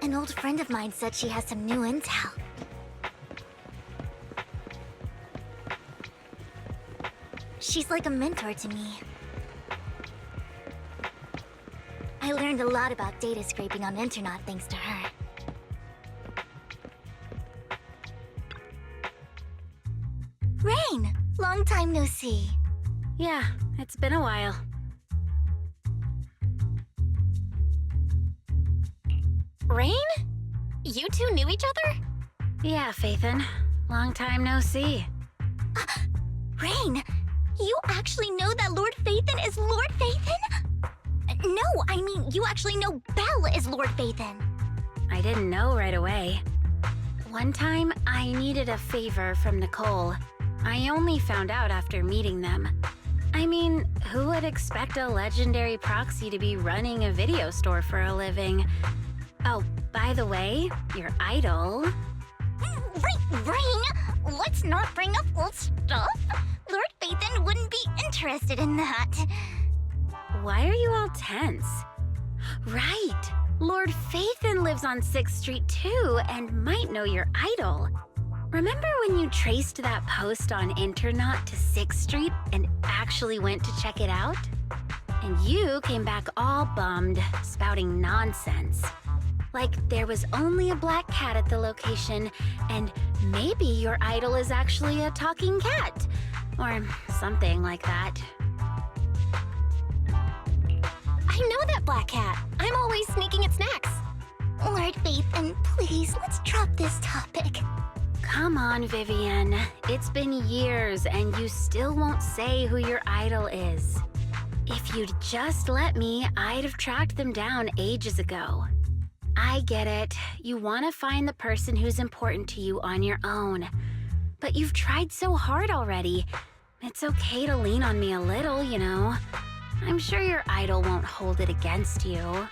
An old friend of mine said she has some new intel. She's like a mentor to me. I learned a lot about data scraping on the internet thanks to her. Rain! Long time no see. Yeah, it's been a while. Rain? You two knew each other? Yeah, Faithin. Long time no see. Rain! You actually know that Lord Faithin is Lord Faithin? No, I mean, you actually know Belle is Lord Faithin. I didn't know right away. One time, I needed a favor from Nicole. I only found out after meeting them. I mean, who would expect a legendary proxy to be running a video store for a living? Oh, by the way, your idol... Rain, let's not bring up old stuff. Lord Faithin wouldn't be interested in that. Why are you all tense? Right! Lord Faithin lives on 6th Street too, and might know your idol. Remember when you traced that post on Internet to 6th Street and actually went to check it out? And you came back all bummed, spouting nonsense. Like there was only a black cat at the location, and maybe your idol is actually a talking cat. Or something like that. I know that black cat. I'm always sneaking at snacks. Lord Faithin, please, let's drop this topic. Come on, Vivian. It's been years and you still won't say who your idol is. If you'd just let me, I'd have tracked them down ages ago. I get it. You want to find the person who's important to you on your own. But you've tried so hard already. It's okay to lean on me a little, you know. I'm sure your idol won't hold it against you.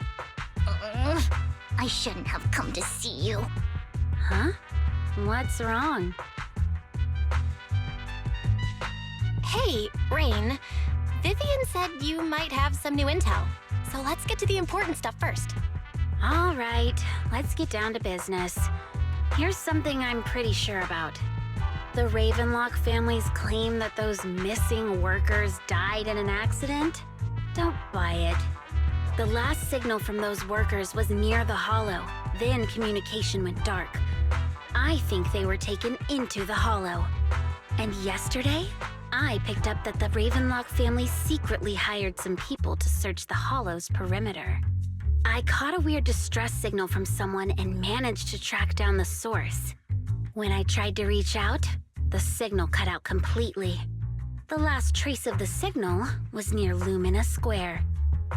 I shouldn't have come to see you. Huh? What's wrong? Hey, Rain. Vivian said you might have some new intel. So let's get to the important stuff first. All right, let's get down to business. Here's something I'm pretty sure about. The Ravenlock family's claim that those missing workers died in an accident? Don't buy it. The last signal from those workers was near the Hollow. Then communication went dark. I think they were taken into the Hollow. And yesterday, I picked up that the Ravenlock family secretly hired some people to search the Hollow's perimeter. I caught a weird distress signal from someone and managed to track down the source. When I tried to reach out, the signal cut out completely. The last trace of the signal was near Lumina Square.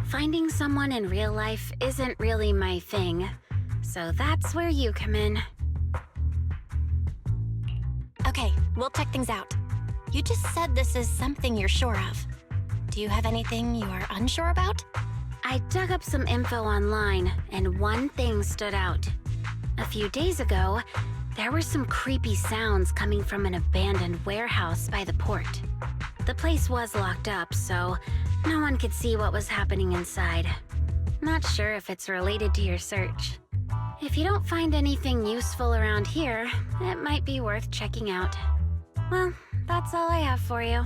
Finding someone in real life isn't really my thing, so that's where you come in. Okay, we'll check things out. You just said this is something you're sure of. Do you have anything you are unsure about? I dug up some info online, and one thing stood out. A few days ago, there were some creepy sounds coming from an abandoned warehouse by the port. The place was locked up, so no one could see what was happening inside. Not sure if it's related to your search. If you don't find anything useful around here, it might be worth checking out. Well, that's all I have for you.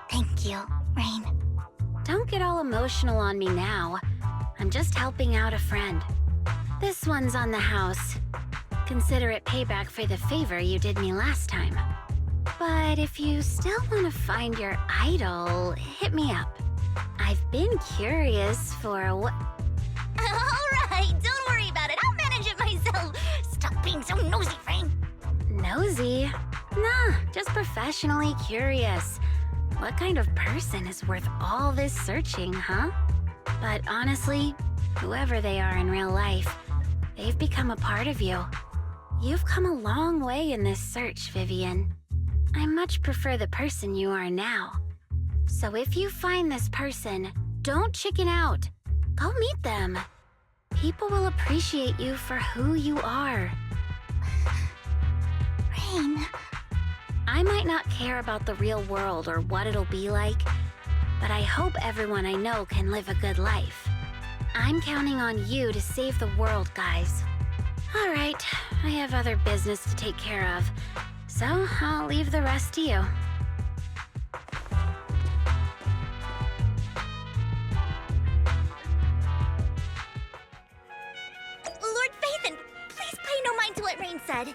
Thank you, Rain. Don't get all emotional on me now. I'm just helping out a friend. This one's on the house. Consider it payback for the favor you did me last time. But if you still want to find your idol, hit me up. I've been curious for what... Alright, don't worry about it. I'll manage it myself. Stop being so nosy, Rain. Nosy? Nah, just professionally curious. What kind of person is worth all this searching, huh? But honestly, whoever they are in real life, they've become a part of you. You've come a long way in this search, Vivian. I much prefer the person you are now. So if you find this person, don't chicken out. Go meet them. People will appreciate you for who you are. Rain. I might not care about the real world or what it'll be like, but I hope everyone I know can live a good life. I'm counting on you to save the world, guys. All right, I have other business to take care of, so I'll leave the rest to you. Lord Phaethon, please pay no mind to what Rain said.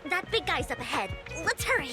That big guy's up ahead. Let's hurry.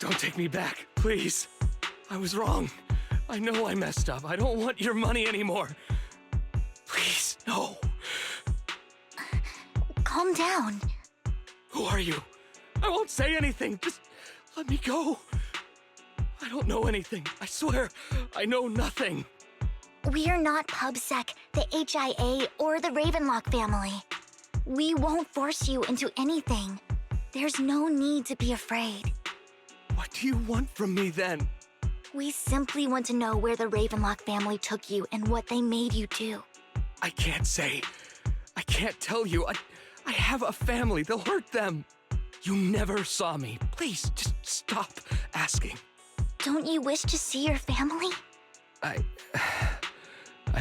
Don't take me back, please. I was wrong. I know I messed up. I don't want your money anymore. Please, no. Calm down. Who are you? I won't say anything. Just let me go. I don't know anything. I swear, I know nothing. We are not PubSec, the HIA, or the Ravenlock family. We won't force you into anything. There's no need to be afraid. What do you want from me then? We simply want to know where the Ravenlock family took you and what they made you do. I can't say. I can't tell you. I have a family. They'll hurt them. You never saw me. Please, just stop asking. Don't you wish to see your family? I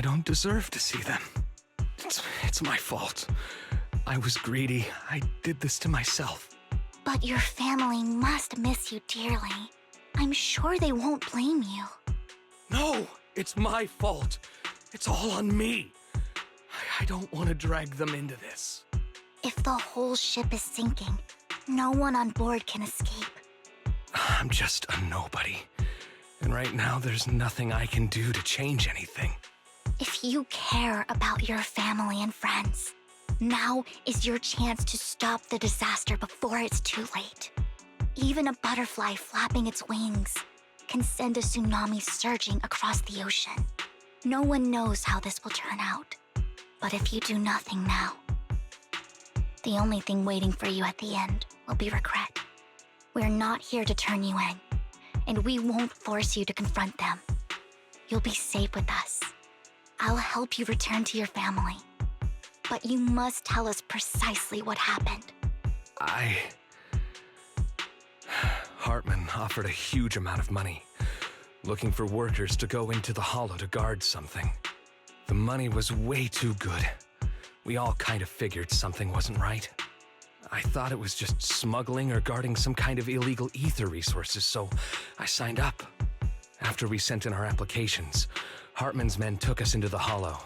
don't deserve to see them. It's my fault. I was greedy. I did this to myself. But your family must miss you dearly. I'm sure they won't blame you. No, it's my fault. It's all on me. I don't want to drag them into this. If the whole ship is sinking, no one on board can escape. I'm just a nobody. And right now, there's nothing I can do to change anything. If you care about your family and friends, now is your chance to stop the disaster before it's too late. Even a butterfly flapping its wings can send a tsunami surging across the ocean. No one knows how this will turn out. But if you do nothing now, the only thing waiting for you at the end will be regret. We're not here to turn you in, and we won't force you to confront them. You'll be safe with us. I'll help you return to your family. But you must tell us precisely what happened. Hartman offered a huge amount of money, looking for workers to go into the hollow to guard something. The money was way too good. We all kind of figured something wasn't right. I thought it was just smuggling or guarding some kind of illegal ether resources, so I signed up. After we sent in our applications, Hartman's men took us into the hollow.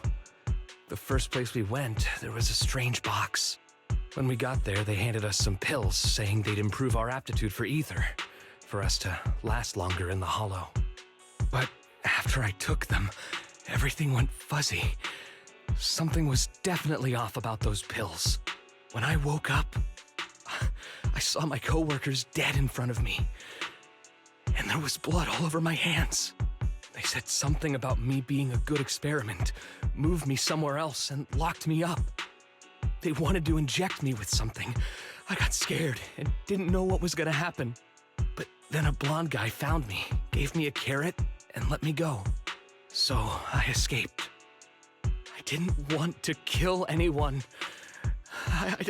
The first place we went, there was a strange box. When we got there, they handed us some pills, saying they'd improve our aptitude for ether, for us to last longer in the hollow. But after I took them, everything went fuzzy. Something was definitely off about those pills. When I woke up, I saw my coworkers dead in front of me. And there was blood all over my hands. They said something about me being a good experiment, moved me somewhere else, and locked me up. They wanted to inject me with something. I got scared and didn't know what was gonna happen. But then a blonde guy found me, gave me a carrot, and let me go. So I escaped. I didn't want to kill anyone.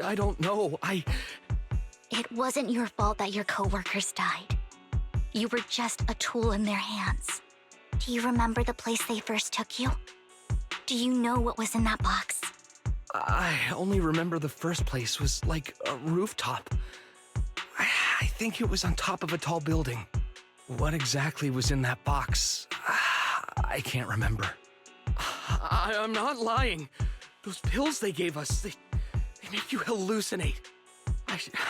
I don't know. It wasn't your fault that your coworkers died. You were just a tool in their hands. Do you remember the place they first took you? Do you know what was in that box? I only remember the first place was like a rooftop. I think it was on top of a tall building. What exactly was in that box? I can't remember. I'm not lying. Those pills they gave us, they make you hallucinate.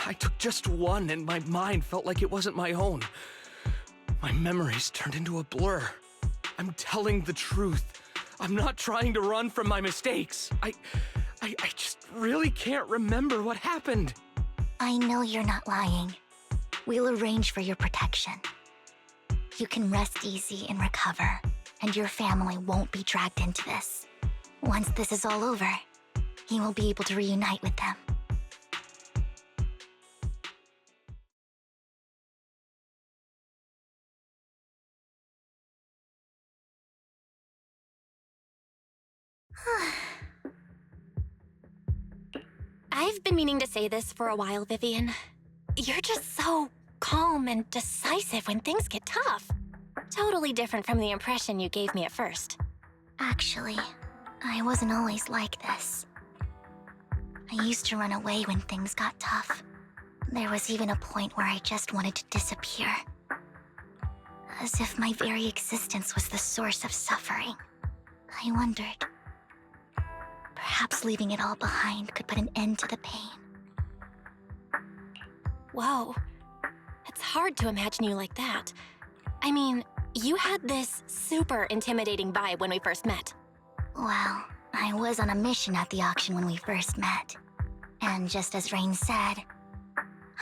I took just one and my mind felt like it wasn't my own. My memories turned into a blur. I'm telling the truth. I'm not trying to run from my mistakes. I just really can't remember what happened. I know you're not lying. We'll arrange for your protection. You can rest easy and recover, and your family won't be dragged into this. Once this is all over, you will be able to reunite with them. I've been meaning to say this for a while, Vivian. You're just so calm and decisive when things get tough. Totally different from the impression you gave me at first. Actually, I wasn't always like this. I used to run away when things got tough. There was even a point where I just wanted to disappear. As if my very existence was the source of suffering. I wondered. Perhaps leaving it all behind could put an end to the pain. Whoa. It's hard to imagine you like that. I mean, you had this super intimidating vibe when we first met. Well, I was on a mission at the auction when we first met. And just as Rain said,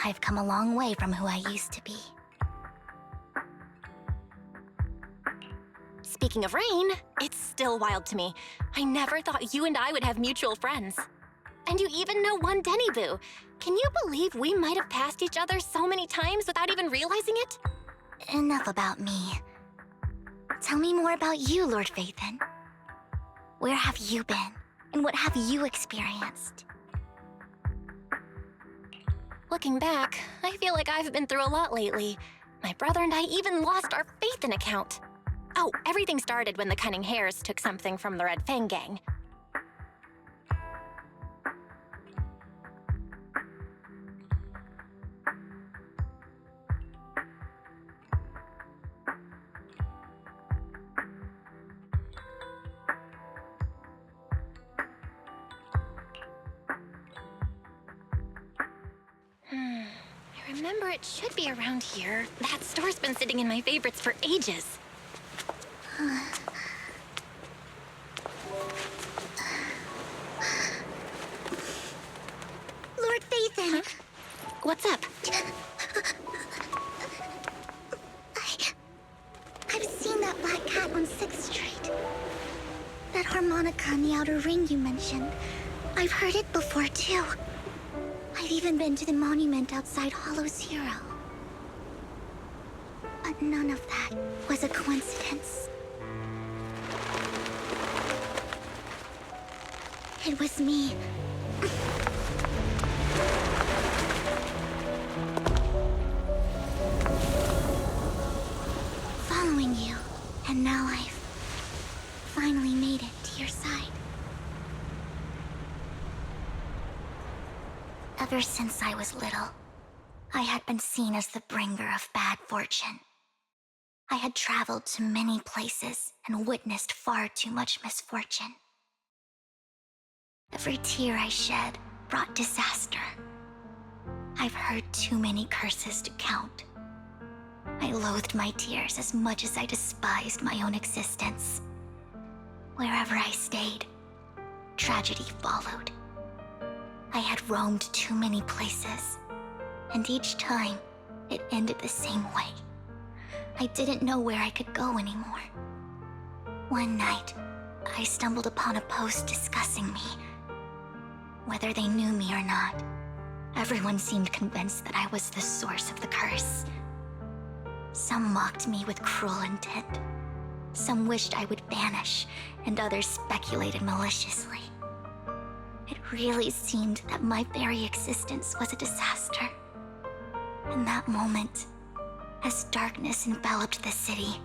I've come a long way from who I used to be. Speaking of Rain, it's still wild to me. I never thought you and I would have mutual friends. And you even know one Denny Boo. Can you believe we might have passed each other so many times without even realizing it? Enough about me. Tell me more about you, Lord Phaethon. Where have you been? And what have you experienced? Looking back, I feel like I've been through a lot lately. My brother and I even lost our Phaethon account. Oh, everything started when the Cunning Hares took something from the Red Fang gang. I remember it should be around here. That store's been sitting in my favorites for ages. Lord Phaethon! What's up? I've seen that black cat on 6th Street. That harmonica in the outer ring you mentioned. I've heard it before, too. I've even been to the monument outside Hollow Zero. But none of that was a coincidence. It was me. Following you, and now I've finally made it to your side. Ever since I was little, I had been seen as the bringer of bad fortune. I had traveled to many places and witnessed far too much misfortune. Every tear I shed brought disaster. I've heard too many curses to count. I loathed my tears as much as I despised my own existence. Wherever I stayed, tragedy followed. I had roamed too many places, and each time, it ended the same way. I didn't know where I could go anymore. One night, I stumbled upon a post discussing me. Whether they knew me or not, everyone seemed convinced that I was the source of the curse. Some mocked me with cruel intent. Some wished I would vanish, and others speculated maliciously. It really seemed that my very existence was a disaster. In that moment, as darkness enveloped the city,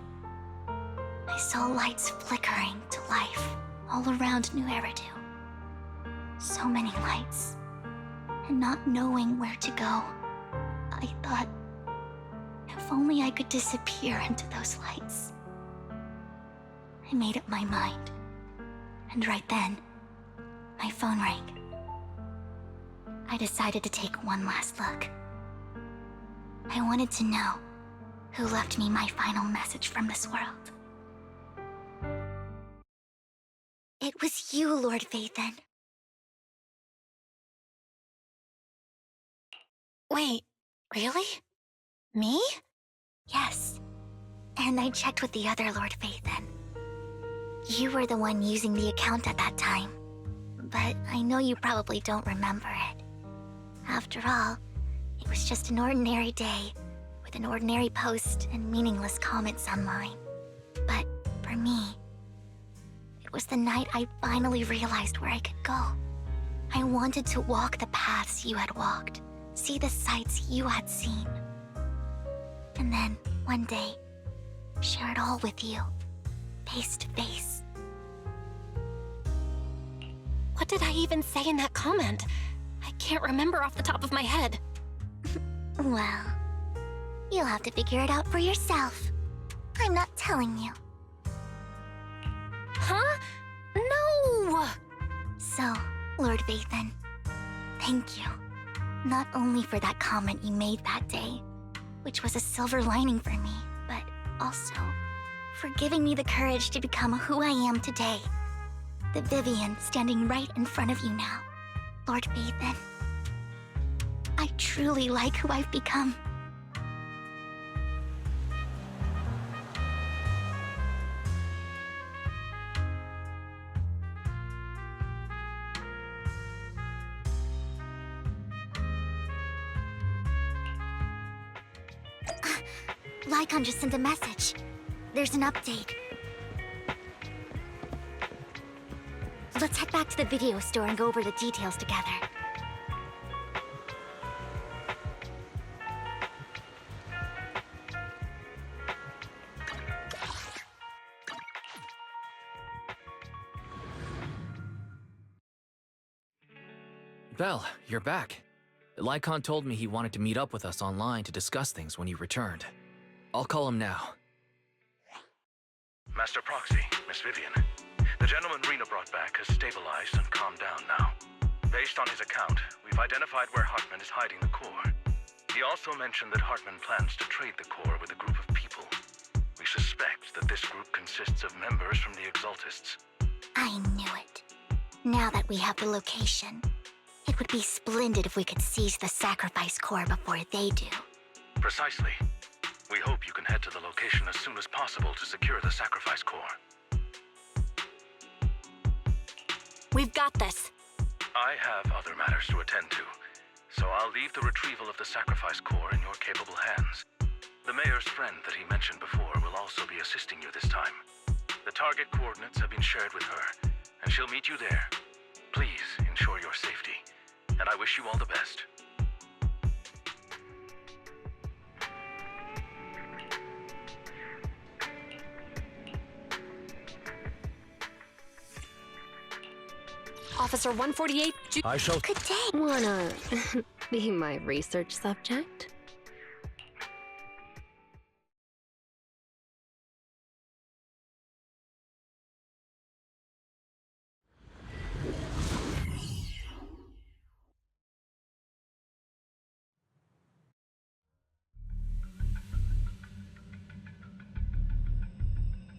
I saw lights flickering to life all around New Eridu. So many lights, and not knowing where to go, I thought, if only I could disappear into those lights. I made up my mind, and right then, my phone rang. I decided to take one last look. I wanted to know who left me my final message from this world. It was you, Lord Vathan. Wait, really? Me? Yes. And I checked with the other Lord Vathan. You were the one using the account at that time. But I know you probably don't remember it. After all, it was just an ordinary day, with an ordinary post and meaningless comments online. But for me, it was the night I finally realized where I could go. I wanted to walk the paths you had walked, see the sights you had seen. And then, one day, share it all with you, face to face. What did I even say in that comment? I can't remember off the top of my head. Well, you'll have to figure it out for yourself. I'm not telling you. Huh? No! So, Lord Vathan, thank you. Not only for that comment you made that day, which was a silver lining for me, but also for giving me the courage to become who I am today. The Vivian standing right in front of you now, Lord Vathan. I truly like who I've become. Lycon just sent a message. There's an update. Let's head back to the video store and go over the details together. Belle, you're back. Lycon told me he wanted to meet up with us online to discuss things when you returned. I'll call him now. Master Proxy, Miss Vivian. The gentleman Rena brought back has stabilized and calmed down now. Based on his account, we've identified where Hartman is hiding the core. He also mentioned that Hartman plans to trade the core with a group of people. We suspect that this group consists of members from the Exaltists. I knew it. Now that we have the location, it would be splendid if we could seize the sacrifice core before they do. Precisely. We hope you can head to the location as soon as possible to secure the sacrifice core. We've got this. I have other matters to attend to, so I'll leave the retrieval of the sacrifice core in your capable hands. The mayor's friend that he mentioned before will also be assisting you this time. The target coordinates have been shared with her, and she'll meet you there. Please ensure your safety, and I wish you all the best. Officer 148, I shall. Good day. Wanna be my research subject?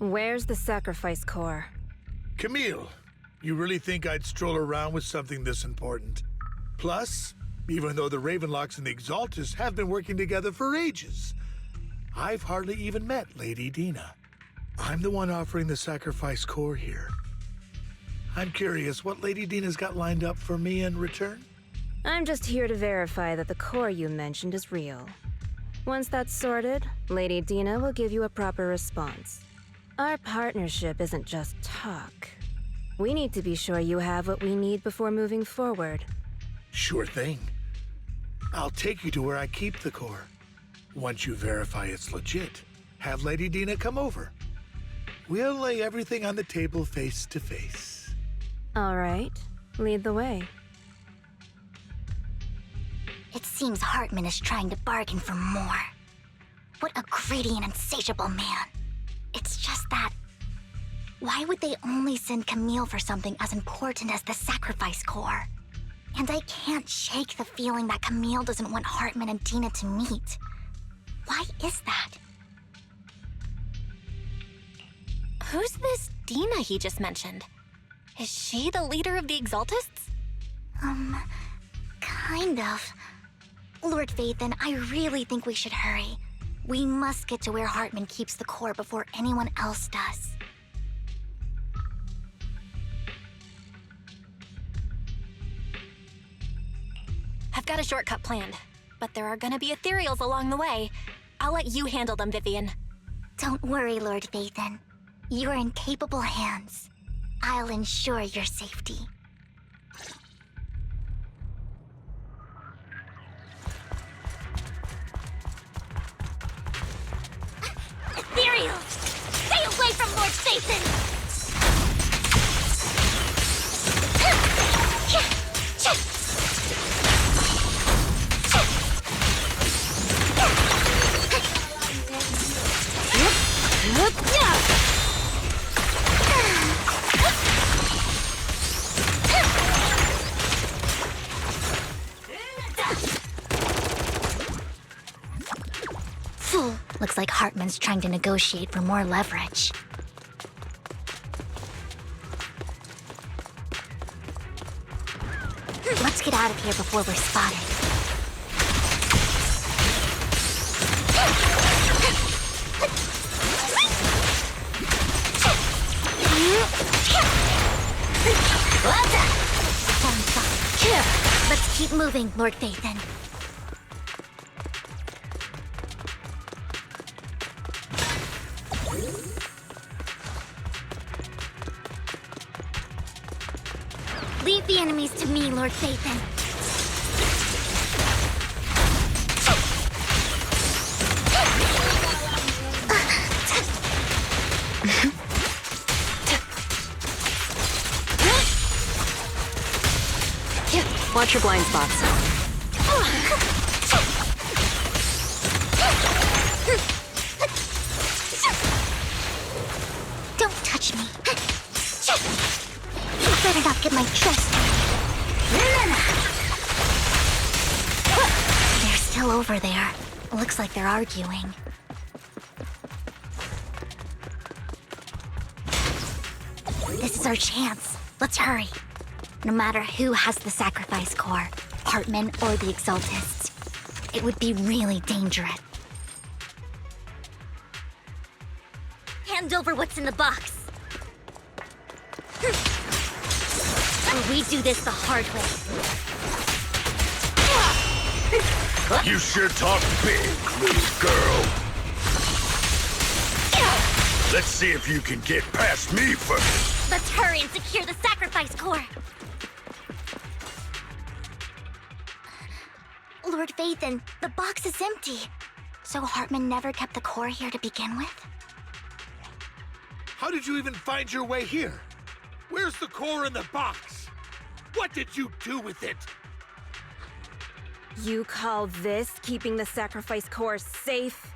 Where's the sacrifice core? Camille, you really think I'd stroll around with something this important? Plus, even though the Ravenlocks and the Exaltists have been working together for ages, I've hardly even met Lady Dina. I'm the one offering the sacrifice core here. I'm curious what Lady Dina's got lined up for me in return? I'm just here to verify that the core you mentioned is real. Once that's sorted, Lady Dina will give you a proper response. Our partnership isn't just talk. We need to be sure you have what we need before moving forward. Sure thing. I'll take you to where I keep the core. Once you verify it's legit, have Lady Dina come over. We'll lay everything on the table face to face. All right, lead the way. It seems Hartman is trying to bargain for more. What a greedy and insatiable man. It's just that... why would they only send Camille for something as important as the sacrifice core? And I can't shake the feeling that Camille doesn't want Hartman and Dina to meet. Why is that? who's this Dina he just mentioned? Is she the leader of the Exaltists? Kind of. Lord Vathan, I really think we should hurry. We must get to where Hartman keeps the core before anyone else does. I've got a shortcut planned, but there are gonna be ethereals along the way. I'll let you handle them, Vivian. Don't worry, Lord Vathan. You're in capable hands. I'll ensure your safety. Ethereal! Stay away from Lord Vathan! Looks like Hartman's trying to negotiate for more leverage. Let's get out of here before we're spotted. Let's keep moving, Lord Vathan. Leave the enemies to me, Lord Vathan. Watch your blind spots. Don't touch me. You better not get my trust. They're still over there. Looks like they're arguing. This is our chance. Let's hurry. No matter who has the sacrifice core, Hartman or the Exaltists, it would be really dangerous. Hand over what's in the box. Or we do this the hard way. You sure talk big, little girl. Let's see if you can get past me first. Let's hurry and secure the sacrifice core. Lord Phaethon, the box is empty. So Hartman never kept the core here to begin with? How did you even find your way here? Where's the core in the box? What did you do with it? You call this keeping the sacrifice core safe?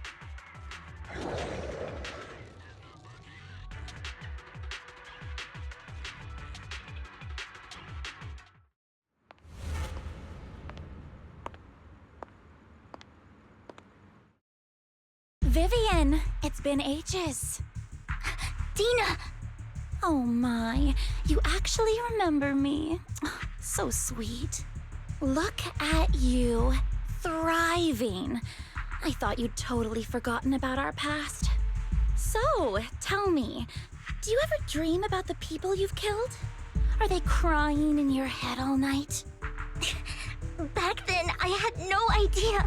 Vivian, it's been ages. Dina! Oh my, you actually remember me. So sweet. Look at you, thriving. I thought you'd totally forgotten about our past. So, tell me, do you ever dream about the people you've killed? Are they crying in your head all night? Back then, I had no idea.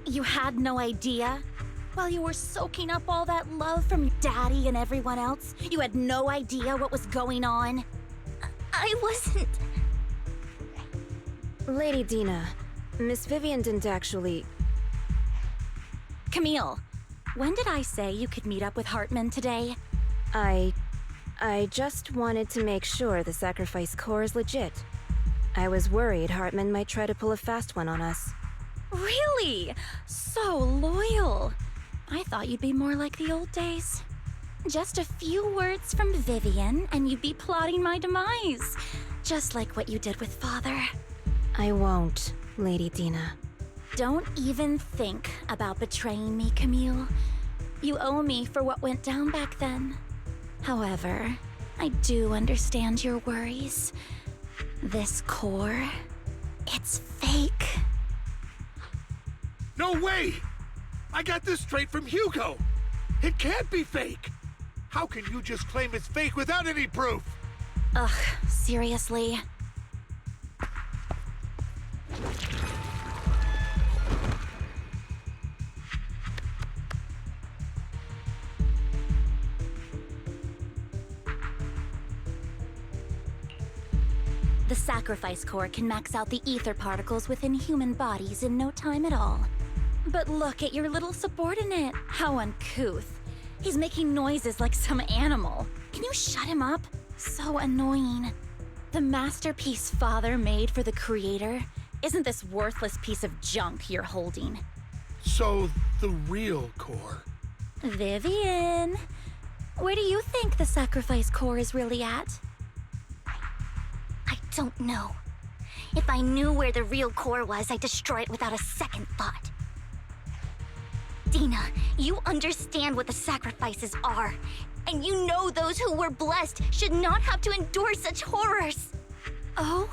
You had no idea? While you were soaking up all that love from Daddy and everyone else, you had no idea what was going on? I wasn't... Lady Dina, Miss Vivian didn't actually... Camille, when did I say you could meet up with Hartman today? I just wanted to make sure the sacrifice core is legit. I was worried Hartman might try to pull a fast one on us. Really? So loyal. I thought you'd be more like the old days. Just a few words from Vivian and you'd be plotting my demise. Just like what you did with Father. I won't, Lady Dina. Don't even think about betraying me, Camille. You owe me for what went down back then. However, I do understand your worries. This core, it's fake. No way! I got this straight from Hugo! It can't be fake! How can you just claim it's fake without any proof? Ugh, seriously. The sacrifice core can max out the ether particles within human bodies in no time at all. But look at your little subordinate. How uncouth. He's making noises like some animal. Can you shut him up? So annoying. The masterpiece Father made for the Creator isn't this worthless piece of junk you're holding. So, the real core. Vivian, where do you think the sacrifice core is really at? I don't know. If I knew where the real core was, I'd destroy it without a second thought. Dina, you understand what the sacrifices are. And you know those who were blessed should not have to endure such horrors. Oh,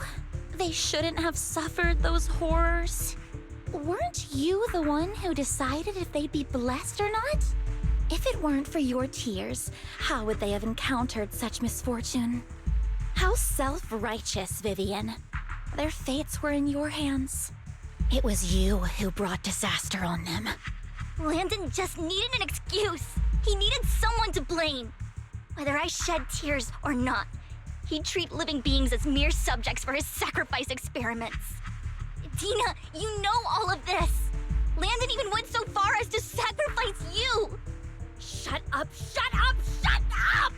they shouldn't have suffered those horrors. Weren't you the one who decided if they'd be blessed or not? If it weren't for your tears, how would they have encountered such misfortune? How self-righteous, Vivian. Their fates were in your hands. It was you who brought disaster on them. Landon just needed an excuse. He needed someone to blame. Whether I shed tears or not, he'd treat living beings as mere subjects for his sacrifice experiments. Dina, you know all of this. Landon even went so far as to sacrifice you. Shut up, shut up, shut up!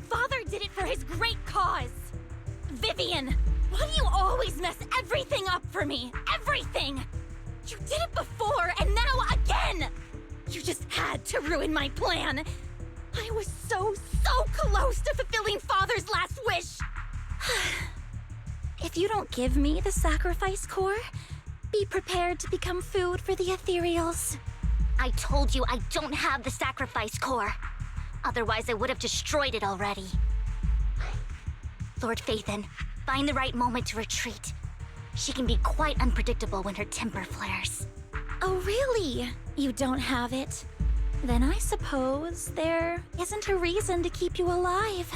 Father did it for his great cause. Vivian, why do you always mess everything up for me? Everything! You did it before, and now again! You just had to ruin my plan. I was so close to fulfilling Father's last wish. If you don't give me the sacrifice core, be prepared to become food for the ethereals. I told you I don't have the sacrifice core. Otherwise, I would have destroyed it already. Lord Phaethon, find the right moment to retreat. She can be quite unpredictable when her temper flares. Oh, really? You don't have it? Then I suppose there isn't a reason to keep you alive.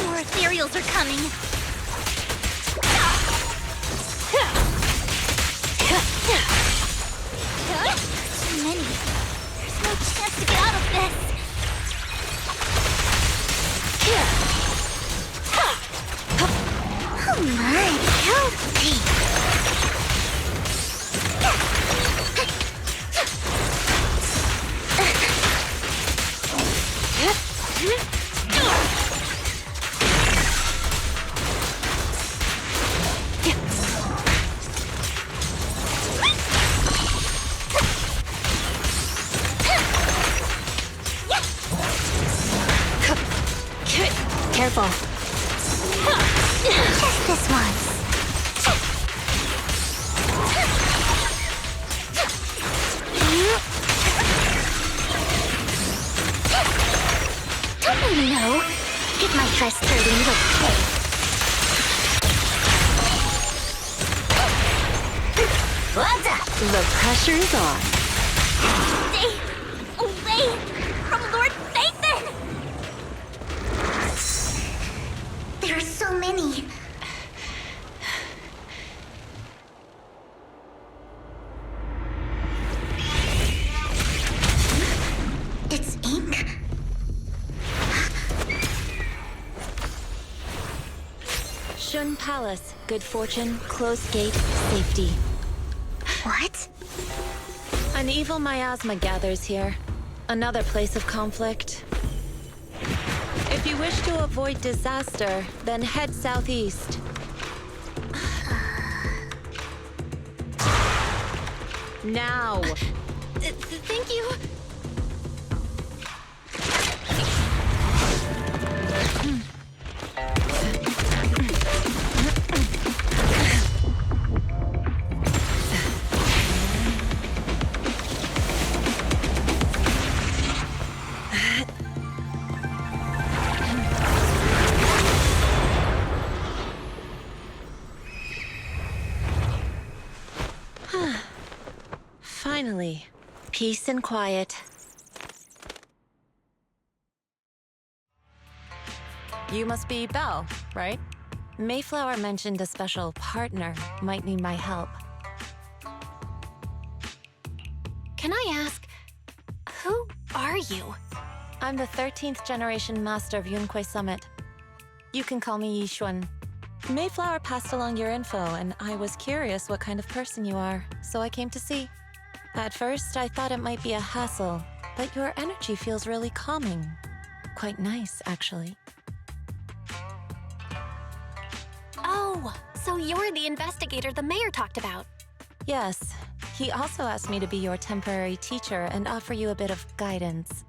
More ethereals are coming. My, healthy. Careful. Just this once. Don't really know. Get my dress dirty and look okay. What's up? The pressure's on. Stay away from Lord Nathan! There are so many. It's ink. Shun Palace. Good fortune, closed gate, safety. What? An evil miasma gathers here. Another place of conflict. If you wish to avoid disaster, then head southeast. Now! Thank you! Finally, peace and quiet. You must be Belle, right? Mayflower mentioned a special partner might need my help. Can I ask, who are you? I'm the 13th generation master of Yunque Summit. You can call me Yixuan. Mayflower passed along your info, and I was curious what kind of person you are, so I came to see. At first, I thought it might be a hassle, but your energy feels really calming. Quite nice, actually. Oh, so you're the investigator the mayor talked about. Yes. He also asked me to be your temporary teacher and offer you a bit of guidance.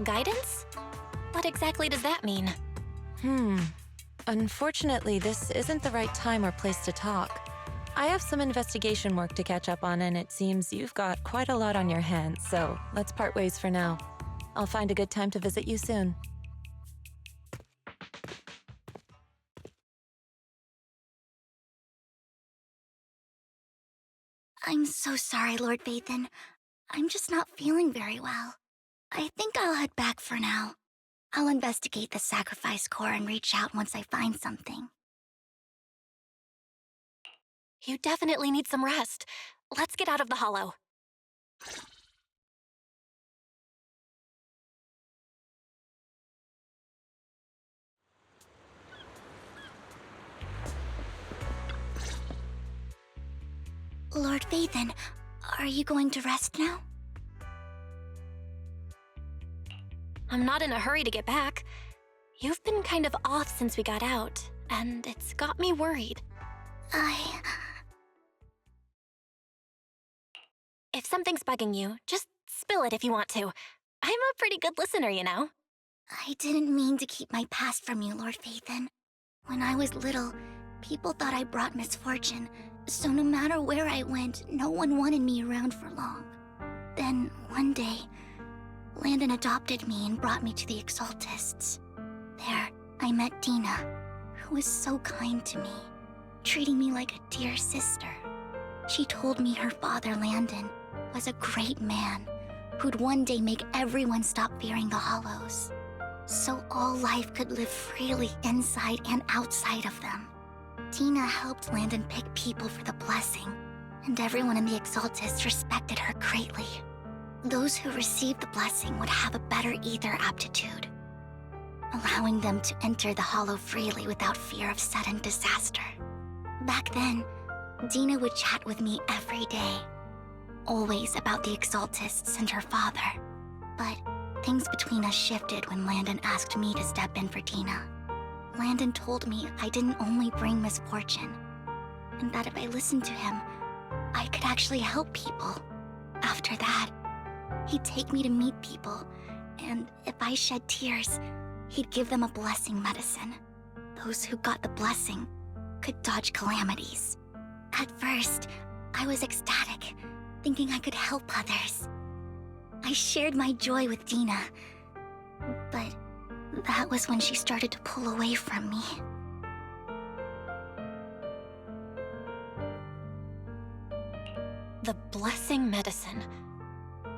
Guidance? What exactly does that mean? Unfortunately, this isn't the right time or place to talk. I have some investigation work to catch up on, and it seems you've got quite a lot on your hands, so let's part ways for now. I'll find a good time to visit you soon. I'm so sorry, Lord Vathan. I'm just not feeling very well. I think I'll head back for now. I'll investigate the sacrifice core and reach out once I find something. You definitely need some rest. Let's get out of the hollow. Lord Vathan, are you going to rest now? I'm not in a hurry to get back. You've been kind of off since we got out, and it's got me worried. If something's bugging you, just spill it if you want to. I'm a pretty good listener, you know. I didn't mean to keep my past from you, Lord Vathan. When I was little, people thought I brought misfortune, so no matter where I went, no one wanted me around for long. Then, one day, Landon adopted me and brought me to the Exaltists. There, I met Dina, who was so kind to me, treating me like a dear sister. She told me her father, Landon, was a great man who'd one day make everyone stop fearing the Hollows, so all life could live freely inside and outside of them. Dina helped Landon pick people for the blessing, and everyone in the Exaltists respected her greatly. Those who received the blessing would have a better ether aptitude. allowing them to enter the Hollow freely without fear of sudden disaster. Back then, Dina would chat with me every day, always about the Exaltists and her father. But things between us shifted when Landon asked me to step in for Dina. Landon told me I didn't only bring misfortune, and that if I listened to him, I could actually help people. After that, he'd take me to meet people, and if I shed tears, he'd give them a blessing medicine. Those who got the blessing could dodge calamities. At first, I was ecstatic, thinking I could help others. I shared my joy with Dina, but that was when she started to pull away from me. The blessing medicine.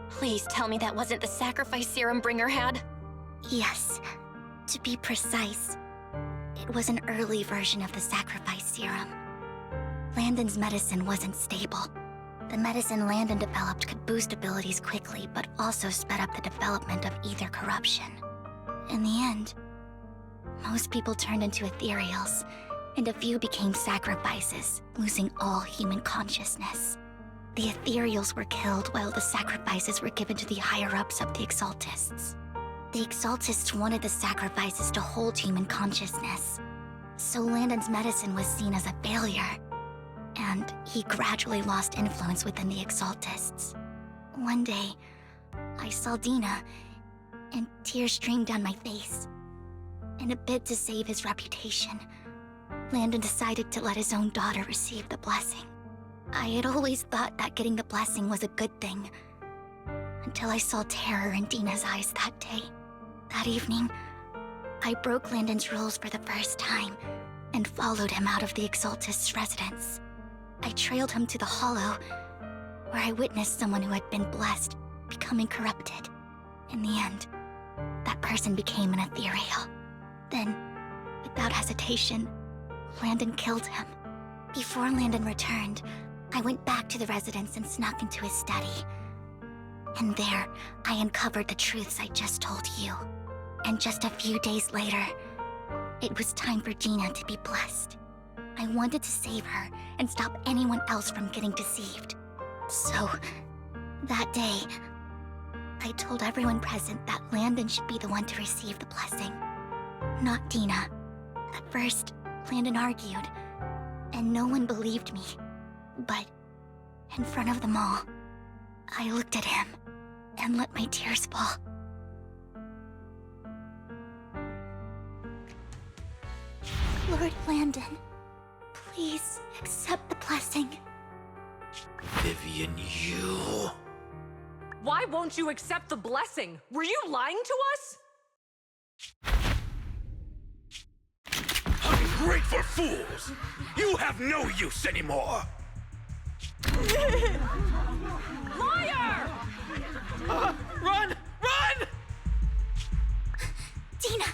Please tell me that wasn't the sacrifice serum Bringer had. Yes, to be precise, it was an early version of the sacrifice serum. Landon's medicine wasn't stable. The medicine Landon developed could boost abilities quickly, but also sped up the development of ether corruption. In the end, most people turned into ethereals, and a few became sacrifices, losing all human consciousness. The ethereals were killed while the sacrifices were given to the higher-ups of the Exaltists. The Exaltists wanted the sacrifices to hold human consciousness, so Landon's medicine was seen as a failure, and he gradually lost influence within the Exaltists. One day, I saw Dina, and tears streamed down my face. In a bid to save his reputation, Landon decided to let his own daughter receive the blessing. I had always thought that getting the blessing was a good thing, until I saw terror in Dina's eyes that day. That evening, I broke Landon's rules for the first time, and followed him out of the Exaltist's residence. I trailed him to the Hollow, where I witnessed someone who had been blessed becoming corrupted. In the end, that person became an ethereal. Then, without hesitation, Landon killed him. Before Landon returned, I went back to the residence and snuck into his study. And there, I uncovered the truths I just told you. And just a few days later, it was time for Dina to be blessed. I wanted to save her and stop anyone else from getting deceived. So, that day, I told everyone present that Landon should be the one to receive the blessing, not Dina. At first, Landon argued, and no one believed me. But, in front of them all, I looked at him and let my tears fall. Lord Landon, please accept the blessing. Vivian, you... Why won't you accept the blessing? Were you lying to us? Ungrateful fools! You have no use anymore! Liar! Run! Run! Dina!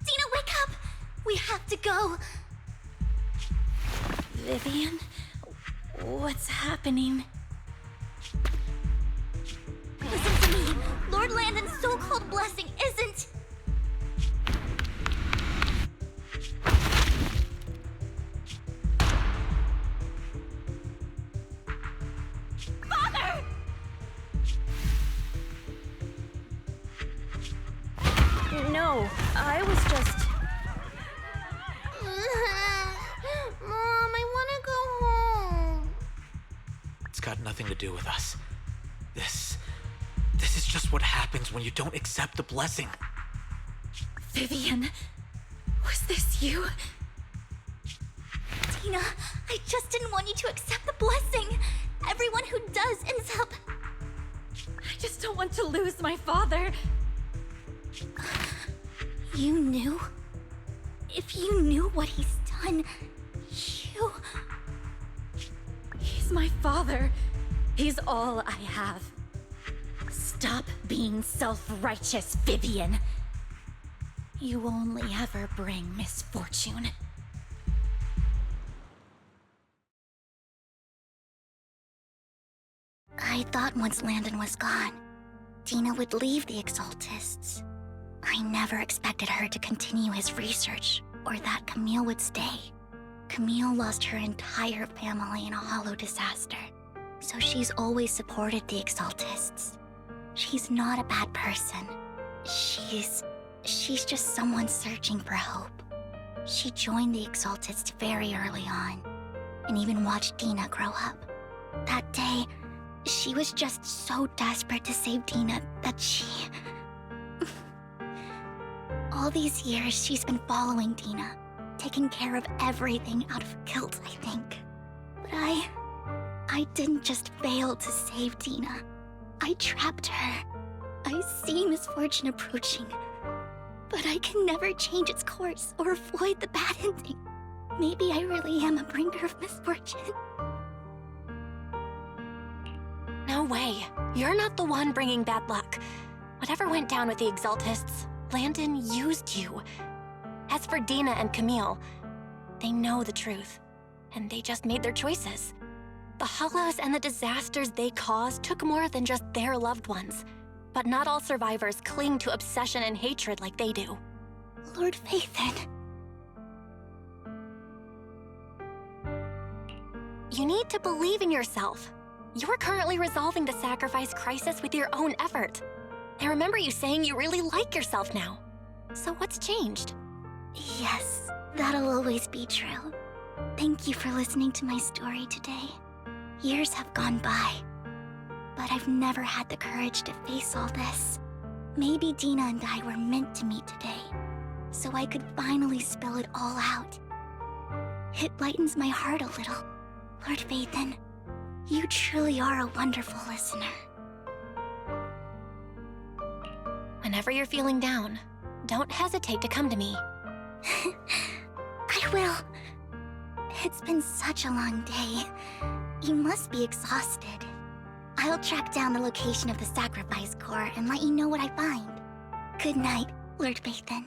Dina, wake up! We have to go! Vivian? What's happening? Listen to me! Lord Landon's so-called blessing isn't... Father! No, I was just... Mom, I want to go home. It's got nothing to do with us. This is just what happens when you don't accept the blessing. Vivian, was this you? Dina, I just didn't want you to accept the blessing. Everyone who does ends up... I just don't want to lose my father. You knew? If you knew what he's done, you... He's my father. He's all I have. Stop being self-righteous, Vivian. You only ever bring misfortune. I thought once Landon was gone, Dina would leave the Exaltists. I never expected her to continue his research, or that Camille would stay. Camille lost her entire family in a hollow disaster, so she's always supported the Exaltists. She's not a bad person. She's just someone searching for hope. She joined the Exaltists very early on, and even watched Dina grow up. That day, she was just so desperate to save Dina that she... All these years, she's been following Dina, taking care of everything out of guilt, I think. But I didn't just fail to save Dina. I trapped her. I see misfortune approaching, but I can never change its course or avoid the bad ending. Maybe I really am a bringer of misfortune. No way. You're not the one bringing bad luck. Whatever went down with the Exaltists, Landon used you. As for Dina and Camille, they know the truth, and they just made their choices. The Hollows and the disasters they caused took more than just their loved ones. But not all survivors cling to obsession and hatred like they do. Lord Phaethon. You need to believe in yourself. You're currently resolving the sacrifice crisis with your own effort. I remember you saying you really like yourself now. So what's changed? Yes, that'll always be true. Thank you for listening to my story today. Years have gone by, but I've never had the courage to face all this. Maybe Dina and I were meant to meet today, so I could finally spill it all out. It lightens my heart a little. Lord Phaethon, you truly are a wonderful listener. Whenever you're feeling down, don't hesitate to come to me. I will. It's been such a long day. You must be exhausted. I'll track down the location of the sacrifice core and let you know what I find. Good night, Lord Phaethon.